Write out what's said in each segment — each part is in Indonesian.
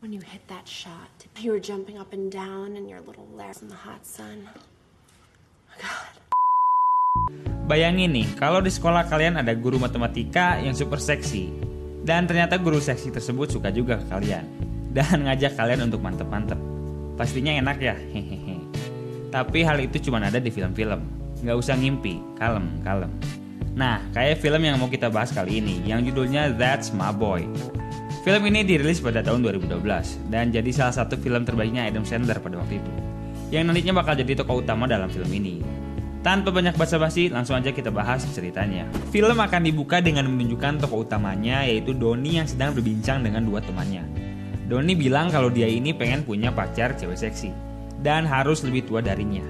when you hit that shot. You were jumping up and down in your little lair in the hot sun. Oh God. Bayangin nih, kalau di sekolah kalian ada guru matematika yang super seksi, dan ternyata guru seksi tersebut suka juga ke kalian, dan ngajak kalian untuk mantep-mantep. Pastinya enak ya, hehehe. Tapi hal itu cuma ada di film-film. Nggak usah ngimpi, kalem. Nah, kayak film yang mau kita bahas kali ini, yang judulnya That's My Boy. Film ini dirilis pada tahun 2012, dan jadi salah satu film terbaiknya Adam Sandler pada waktu itu, yang nantinya bakal jadi tokoh utama dalam film ini. Tanpa banyak basa-basi, langsung aja kita bahas ceritanya. Film akan dibuka dengan menunjukkan tokoh utamanya, yaitu Donnie yang sedang berbincang dengan dua temannya. Donnie bilang kalau dia ini pengen punya pacar cewek seksi, dan harus lebih tua darinya.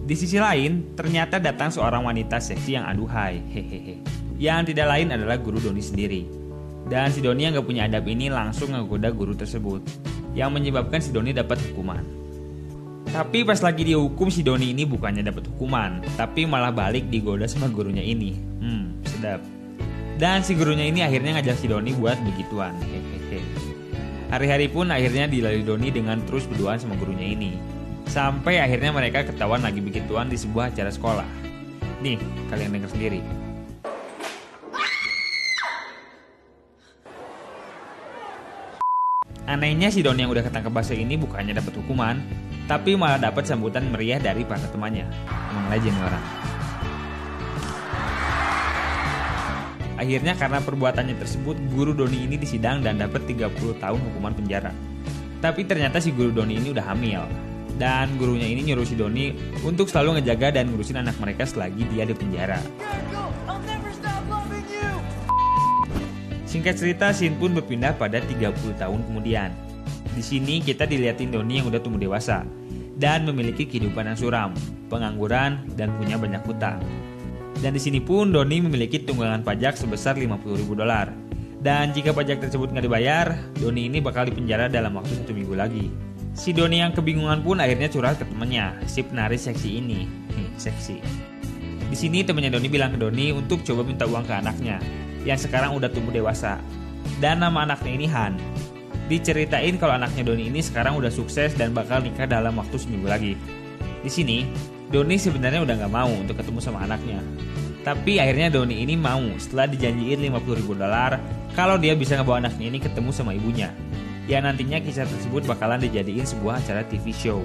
Di sisi lain, ternyata datang seorang wanita seksi yang aduhai, hehehe. Yang tidak lain adalah guru Donnie sendiri. Dan si Donnie yang gak punya adab ini langsung ngegoda guru tersebut, yang menyebabkan si Donnie dapat hukuman. Tapi pas lagi dihukum, si Donnie ini bukannya dapat hukuman, tapi malah balik digoda sama gurunya ini. Sedap. Dan si gurunya ini akhirnya ngajak si Donnie buat begituan. Hehehe. Hari-hari pun akhirnya dilalui Donnie dengan terus berduaan sama gurunya ini. Sampai akhirnya mereka ketahuan lagi begituan di sebuah acara sekolah. Nih, kalian dengar sendiri. Anehnya si Donnie yang udah ketangkep bahasa ini bukannya dapat hukuman, tapi malah dapat sambutan meriah dari para temannya. Emang legend orang. Akhirnya karena perbuatannya tersebut, guru Donnie ini disidang dan dapat 30 tahun hukuman penjara. Tapi ternyata si guru Donnie ini udah hamil. Dan gurunya ini nyuruh si Donnie untuk selalu ngejaga dan ngurusin anak mereka selagi dia di penjara. Singkat cerita, scene pun berpindah pada 30 tahun kemudian. Di sini kita dilihatin Donnie yang udah tumbuh dewasa dan memiliki kehidupan yang suram, pengangguran, dan punya banyak hutang. Dan di sini pun Donnie memiliki tunggangan pajak sebesar $50.000. Dan jika pajak tersebut nggak dibayar, Donnie ini bakal dipenjara dalam waktu 1 minggu lagi. Si Donnie yang kebingungan pun akhirnya curhat ke temannya, si penari seksi ini. Seksi. Di sini temannya Donnie bilang ke Donnie untuk coba minta uang ke anaknya, yang sekarang udah tumbuh dewasa. Dan nama anaknya ini Han. Diceritain kalau anaknya Donnie ini sekarang udah sukses dan bakal nikah dalam waktu 1 minggu lagi. Di sini, Donnie sebenarnya udah gak mau untuk ketemu sama anaknya. Tapi akhirnya Donnie ini mau setelah dijanjiin $50.000 kalau dia bisa ngebawa anaknya ini ketemu sama ibunya. Ya nantinya kisah tersebut bakalan dijadiin sebuah acara TV show.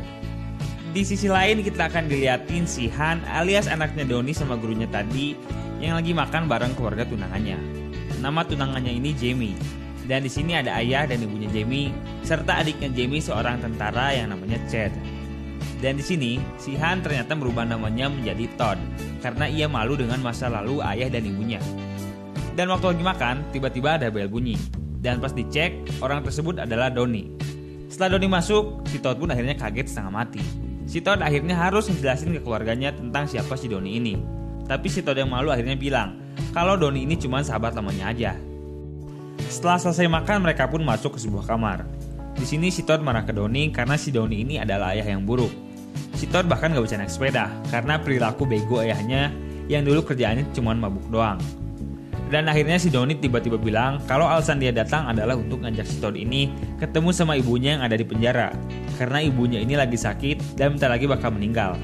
Di sisi lain kita akan diliatin si Han alias anaknya Donnie sama gurunya tadi yang lagi makan bareng keluarga tunangannya. Nama tunangannya ini Jamie. Dan di sini ada ayah dan ibunya Jamie serta adiknya Jamie seorang tentara yang namanya Chad. Dan di sini si Han ternyata merubah namanya menjadi Todd karena ia malu dengan masa lalu ayah dan ibunya. Dan waktu lagi makan, tiba-tiba ada bel bunyi. Dan pas dicek, orang tersebut adalah Donnie. Setelah Donnie masuk, si Todd pun akhirnya kaget setengah mati. Si Todd akhirnya harus menjelasin ke keluarganya tentang siapa si Donnie ini. Tapi si Todd yang malu akhirnya bilang kalau Donnie ini cuma sahabat lamanya aja. Setelah selesai makan, mereka pun masuk ke sebuah kamar. Di sini si Todd marah ke Donnie karena si Donnie ini adalah ayah yang buruk. Si Todd bahkan gak bisa naik sepeda karena perilaku bego ayahnya yang dulu kerjaannya cuma mabuk doang. Dan akhirnya si Donnie tiba-tiba bilang kalau alasan dia datang adalah untuk ngajak si Todd ini ketemu sama ibunya yang ada di penjara karena ibunya ini lagi sakit dan bentar lagi bakal meninggal.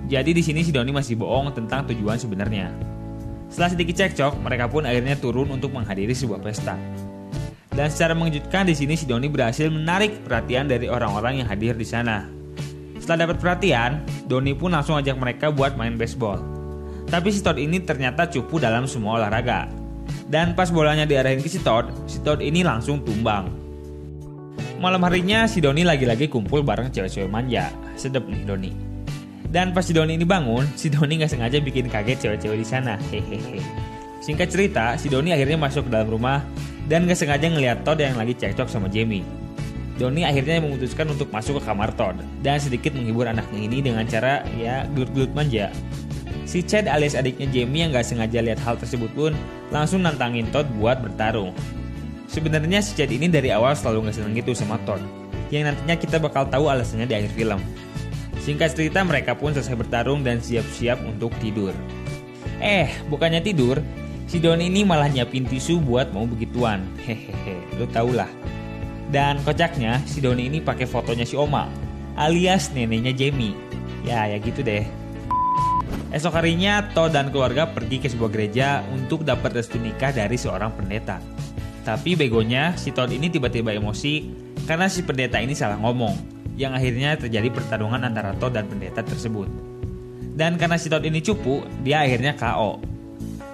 Jadi di sini si Donnie masih bohong tentang tujuan sebenarnya. Setelah sedikit cekcok, mereka pun akhirnya turun untuk menghadiri sebuah pesta. Dan secara mengejutkan di sini si Donnie berhasil menarik perhatian dari orang-orang yang hadir di sana. Setelah dapat perhatian, Donnie pun langsung ajak mereka buat main baseball. Tapi si Todd ini ternyata cupu dalam semua olahraga. Dan pas bolanya diarahin ke si Todd ini langsung tumbang. Malam harinya si Donnie lagi-lagi kumpul bareng cewek-cewek manja. Sedep nih Donnie. Dan pas si Donnie ini bangun, si Donnie gak sengaja bikin kaget cewek-cewek di sana. Hehehe. Singkat cerita, si Donnie akhirnya masuk ke dalam rumah dan gak sengaja ngeliat Todd yang lagi cekcok sama Jamie. Donnie akhirnya memutuskan untuk masuk ke kamar Todd dan sedikit menghibur anaknya ini dengan cara ya gelut-gelut manja. Si Chad alias adiknya Jamie yang gak sengaja lihat hal tersebut pun langsung nantangin Todd buat bertarung. Sebenarnya si Chad ini dari awal selalu gak seneng gitu sama Todd, yang nantinya kita bakal tahu alasannya di akhir film. Singkat cerita mereka pun selesai bertarung dan siap-siap untuk tidur. Bukannya tidur, si Donnie ini malah nyiapin tisu buat mau begituan. Hehehe, lu tau lah. Dan kocaknya si Doni ini pakai fotonya si Oma, alias neneknya Jamie. Ya gitu deh. Esok harinya Todd dan keluarga pergi ke sebuah gereja untuk dapat restu nikah dari seorang pendeta. Tapi begonya si Todd ini tiba-tiba emosi karena si pendeta ini salah ngomong, yang akhirnya terjadi pertarungan antara Todd dan pendeta tersebut. Dan karena si Todd ini cupu, dia akhirnya KO.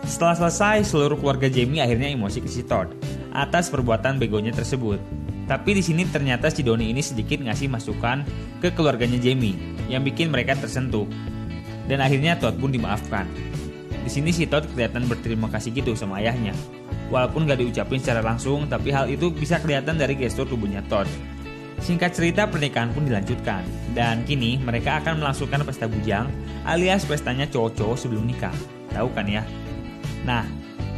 Setelah selesai, seluruh keluarga Jamie akhirnya emosi ke si Todd atas perbuatan begonya tersebut. Tapi di sini ternyata si Doni ini sedikit ngasih masukan ke keluarganya Jamie yang bikin mereka tersentuh. Dan akhirnya Todd pun dimaafkan. Di sini si Todd kelihatan berterima kasih gitu sama ayahnya. Walaupun gak diucapin secara langsung, tapi hal itu bisa kelihatan dari gestur tubuhnya Todd. Singkat cerita, pernikahan pun dilanjutkan. Dan kini mereka akan melangsungkan pesta bujang alias pestanya cowok-cowok sebelum nikah. Tahu kan ya? Nah,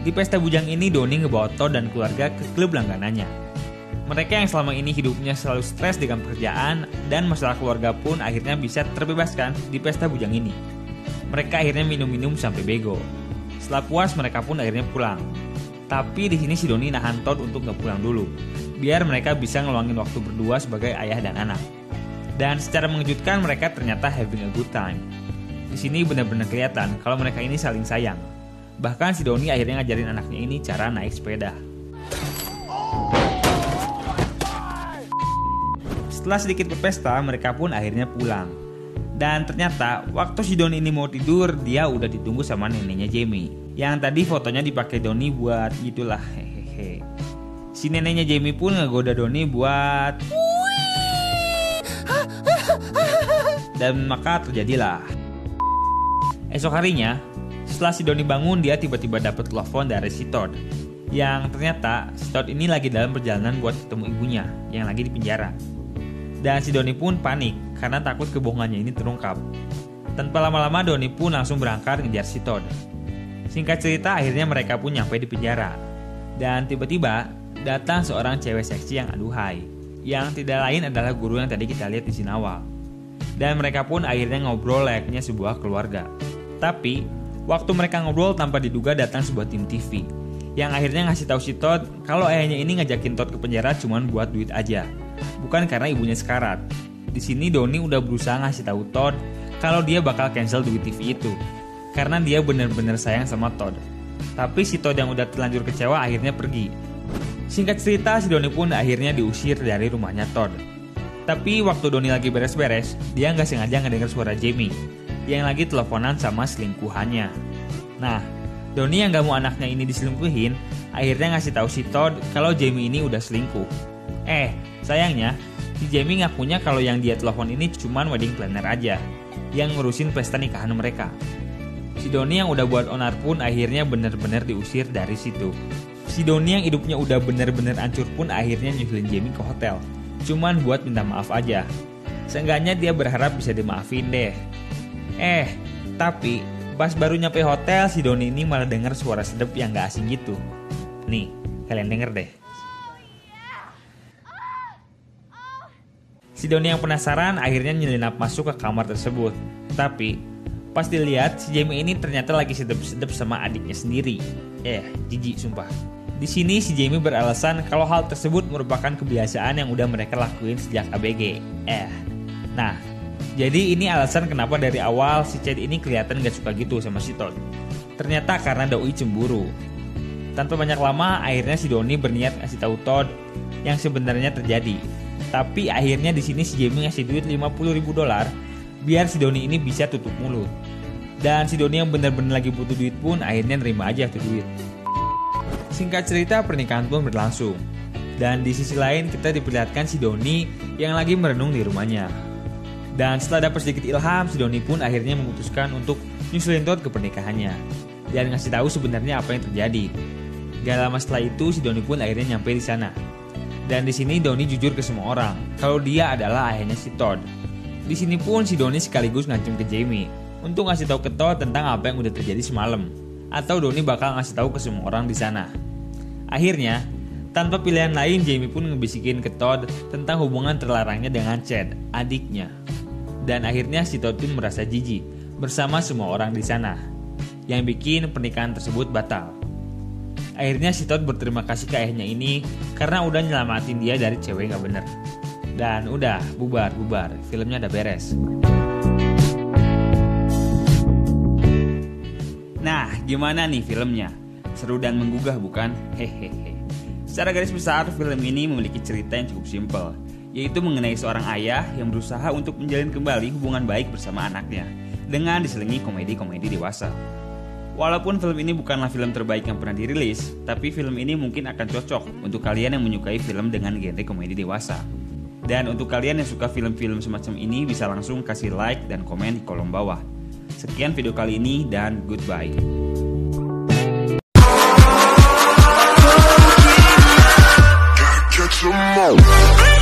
di pesta bujang ini Doni ngebawa Todd dan keluarga ke klub langganannya. Mereka yang selama ini hidupnya selalu stres dengan pekerjaan dan masalah keluarga pun akhirnya bisa terbebaskan di pesta bujang ini. Mereka akhirnya minum-minum sampai bego. Setelah puas mereka pun akhirnya pulang. Tapi di sini si Doni nahan Todd untuk gak pulang dulu, biar mereka bisa ngeluangin waktu berdua sebagai ayah dan anak. Dan secara mengejutkan mereka ternyata having a good time. Di sini benar-benar kelihatan kalau mereka ini saling sayang. Bahkan si Doni akhirnya ngajarin anaknya ini cara naik sepeda. Setelah sedikit berpesta, mereka pun akhirnya pulang. Dan ternyata waktu si Doni ini mau tidur, dia udah ditunggu sama neneknya Jamie. Yang tadi fotonya dipakai Doni buat gitulah, hehehe. Si neneknya Jamie pun ngegoda Doni buat dan maka terjadilah. Esok harinya, setelah si Doni bangun, dia tiba-tiba dapat telepon dari si Todd. Yang ternyata si Todd ini lagi dalam perjalanan buat ketemu ibunya yang lagi di penjara. Dan si Doni pun panik karena takut kebohongannya ini terungkap. Tanpa lama-lama Doni pun langsung berangkat ngejar si Todd. Singkat cerita akhirnya mereka pun nyampe di penjara. Dan tiba-tiba datang seorang cewek seksi yang aduhai, yang tidak lain adalah guru yang tadi kita lihat di scene awal. Dan mereka pun akhirnya ngobrol layaknya sebuah keluarga. Tapi waktu mereka ngobrol tanpa diduga datang sebuah tim TV yang akhirnya ngasih tahu si Todd kalau ayahnya ini ngajakin Todd ke penjara cuman buat duit aja, bukan karena ibunya sekarat. Di sini Doni udah berusaha ngasih tahu Todd kalau dia bakal cancel duit TV itu karena dia benar-benar sayang sama Todd. Tapi si Todd yang udah terlanjur kecewa akhirnya pergi. Singkat cerita, si Doni pun akhirnya diusir dari rumahnya Todd. Tapi waktu Doni lagi beres-beres, dia nggak sengaja ngedenger suara Jamie yang lagi teleponan sama selingkuhannya. Nah, Doni yang gak mau anaknya ini diselingkuhin akhirnya ngasih tahu si Todd kalau Jamie ini udah selingkuh. Sayangnya si Jamie ngakunya kalau yang dia telepon ini cuman wedding planner aja yang ngurusin pesta nikahan mereka. Si Doni yang udah buat onar pun akhirnya bener-bener diusir dari situ. Si Doni yang hidupnya udah bener-bener hancur pun akhirnya nyusulin Jamie ke hotel, cuman buat minta maaf aja. Seenggaknya dia berharap bisa dimaafin deh. Tapi pas baru nyampe hotel, si Doni ini malah denger suara sedep yang gak asing gitu. Nih, kalian denger deh. Si Doni yang penasaran akhirnya nyelinap masuk ke kamar tersebut. Tapi pas dilihat, si Jamie ini ternyata lagi sedep-sedep sama adiknya sendiri. Jijik sumpah. Di sini si Jamie beralasan kalau hal tersebut merupakan kebiasaan yang udah mereka lakuin sejak ABG. Nah, jadi ini alasan kenapa dari awal si Chad ini kelihatan gak suka gitu sama si Todd. Ternyata karena Doi cemburu. Tanpa banyak lama, akhirnya si Doni berniat ngasih tahu Todd yang sebenarnya terjadi. Tapi akhirnya di sini si Jamie ngasih duit $50.000 biar si Doni ini bisa tutup mulut. Dan si Doni yang benar-benar lagi butuh duit pun akhirnya nerima aja tuh duit. Singkat cerita, pernikahan pun berlangsung. Dan di sisi lain kita diperlihatkan si Doni yang lagi merenung di rumahnya. Dan setelah dapat sedikit ilham, si Doni pun akhirnya memutuskan untuk nyusulin Todd ke pernikahannya dan ngasih tahu sebenarnya apa yang terjadi. Gak lama setelah itu, si Doni pun akhirnya nyampe di sana. Dan di sini Doni jujur ke semua orang kalau dia adalah ayahnya si Todd. Di sini pun si Doni sekaligus ngancam ke Jamie untuk ngasih tahu ke Todd tentang apa yang udah terjadi semalam, atau Doni bakal ngasih tahu ke semua orang di sana. Akhirnya, tanpa pilihan lain, Jamie pun ngebisikin ke Todd tentang hubungan terlarangnya dengan Chad, adiknya. Dan akhirnya si Todd pun merasa jijik bersama semua orang di sana, yang bikin pernikahan tersebut batal. Akhirnya si Todd berterima kasih ke ayahnya ini karena udah nyelamatin dia dari cewek gak bener. Dan udah, bubar, filmnya udah beres. Nah, gimana nih filmnya? Seru dan menggugah bukan? Hehehe. Secara garis besar, film ini memiliki cerita yang cukup simpel, yaitu mengenai seorang ayah yang berusaha untuk menjalin kembali hubungan baik bersama anaknya dengan diselingi komedi-komedi dewasa. Walaupun film ini bukanlah film terbaik yang pernah dirilis, tapi film ini mungkin akan cocok untuk kalian yang menyukai film dengan genre komedi dewasa. Dan untuk kalian yang suka film-film semacam ini bisa langsung kasih like dan komen di kolom bawah. Sekian video kali ini dan goodbye. Catch 'em all.